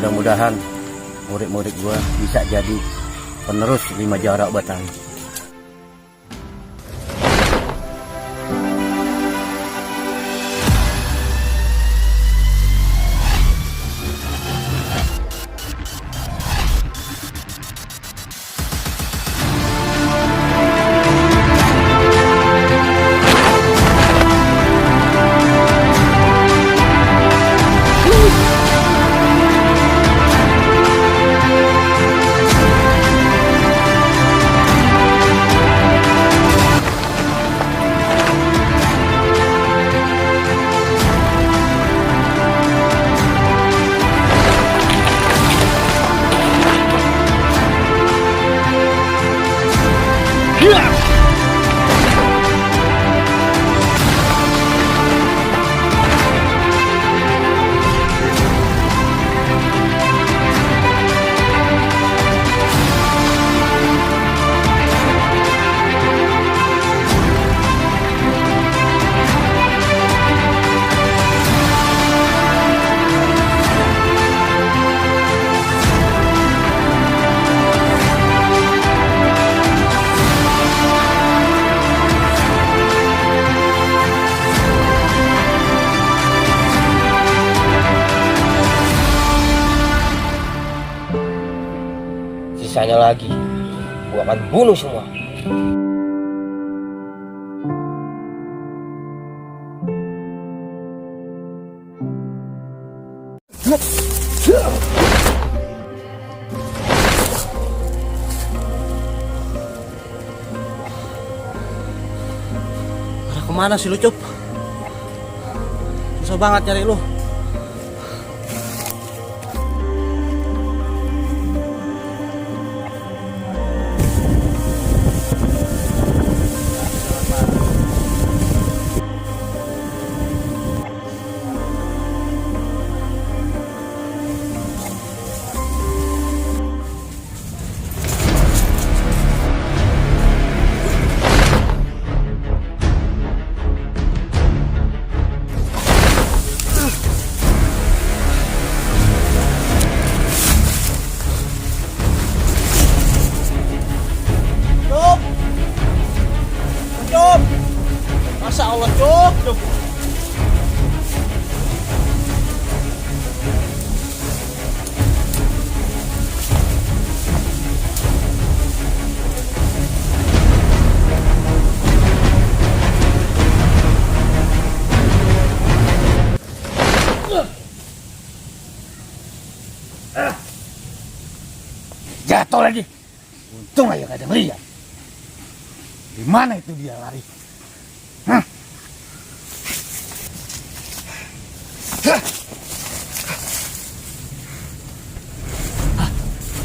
Mudah-mudahan murid-murid gua bisa jadi penerus Lima Jarak Batawi. Sisanya lagi, gua akan bunuh semua. Kemana sih lu, Cup? Susah banget nyari lu. Masya Allah, Cup. Jatuh lagi. Untung aja gak ada melihat. Di mana itu dia lari? Hah?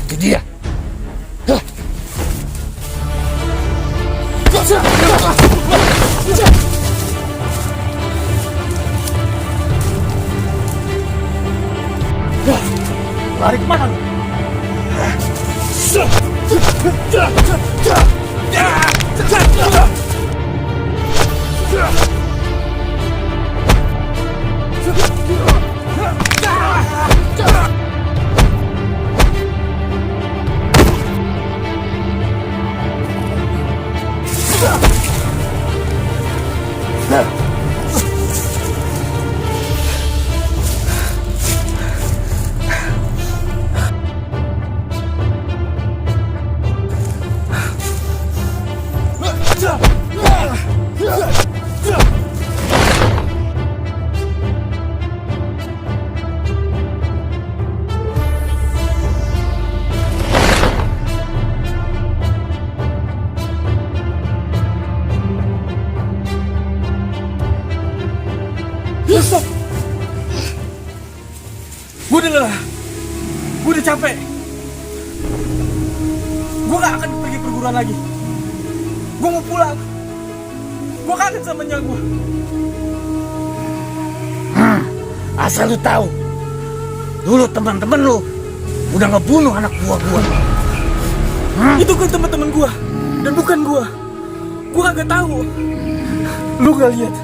Itu dia. Lari kemana lu? Gue udah lelah, gue udah capek. Gue gak akan pergi perguruan lagi. Gue mau pulang. Gue kangen sama nyak gue. Asal lu tahu, dulu teman-teman lu udah ngebunuh anak buah gua. Itu kan teman-teman gue dan bukan gue. Gue kagak tahu. Lu gak lihat?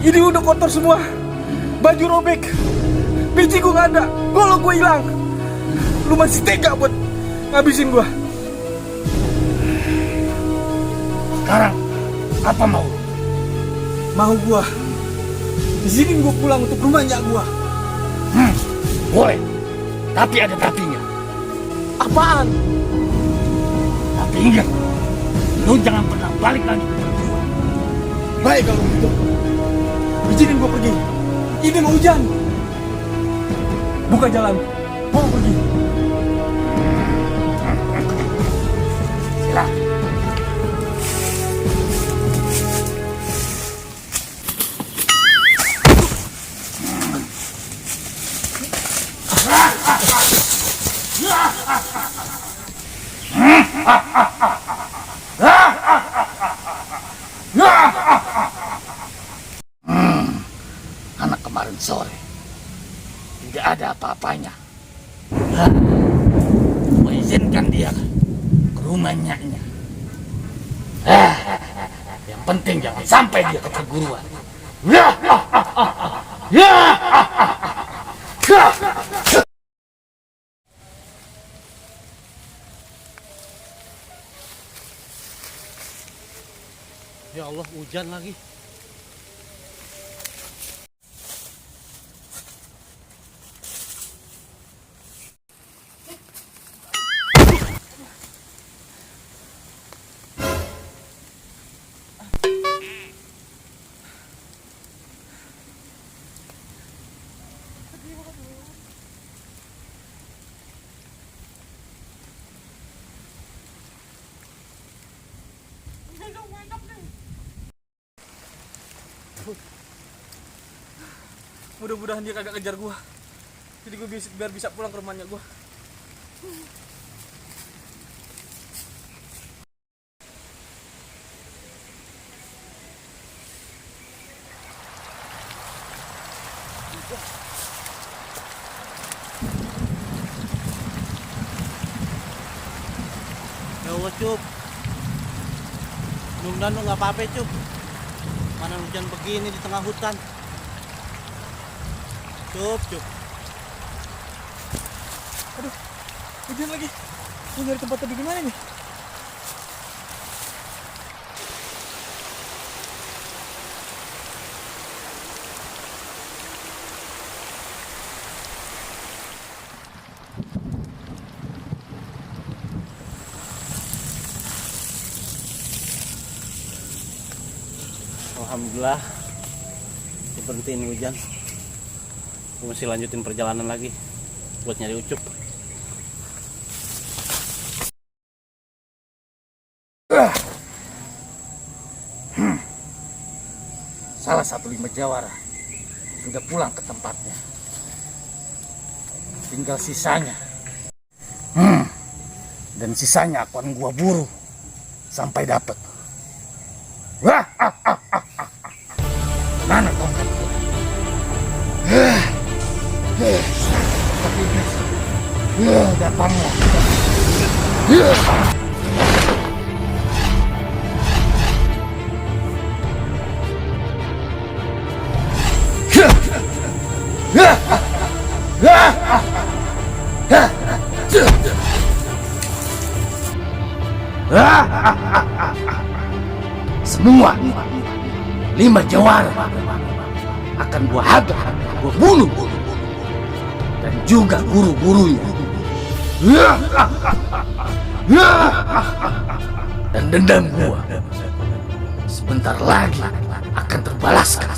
Ini udah kotor semua. Baju robek. Biji gue gak ada, golok gue hilang. Lu masih tega buat ngabisin gue. Sekarang apa mau lu? Mau gue izinin gue pulang untuk rumahnya gue. Boleh. Tapi ada tapinya. Apaan? Tapi ingat, lu jangan pernah balik lagi ke tempat gua. Baik kalau begitu, izinin gue pergi. Ini mau hujan. Buka jalan, mau pergi. Silakan. Anak kemarin sore tidak ada apa-apanya. Mengizinkan dia ke rumah nyaknya. Yang penting jangan sampai dia ke perguruan. Ya Allah, hujan lagi. Mudah-mudahan dia kagak kejar gua. Jadi gue biar bisa pulang ke rumahnya gua. Ya Allah, Cup. Mudah-mudahan lu nggak apa-apa, Cup. Mana hujan begini di tengah hutan. Cup. Aduh, hujan lagi. Gue nyari tempat teduh di mana nih? Alhamdulillah diberhentiin hujan. Gue mesti lanjutin perjalanan lagi buat nyari Ucup. Salah satu 5 jawara sudah pulang ke tempatnya. Tinggal sisanya. Dan sisanya akan gua buru sampai dapat. Mana tongkat gua? Datanglah. Semua 5 jawara akan gua hadap, gua bunuh, dan juga guru-gurunya. Dan dendam gua sebentar lagi akan terbalaskan.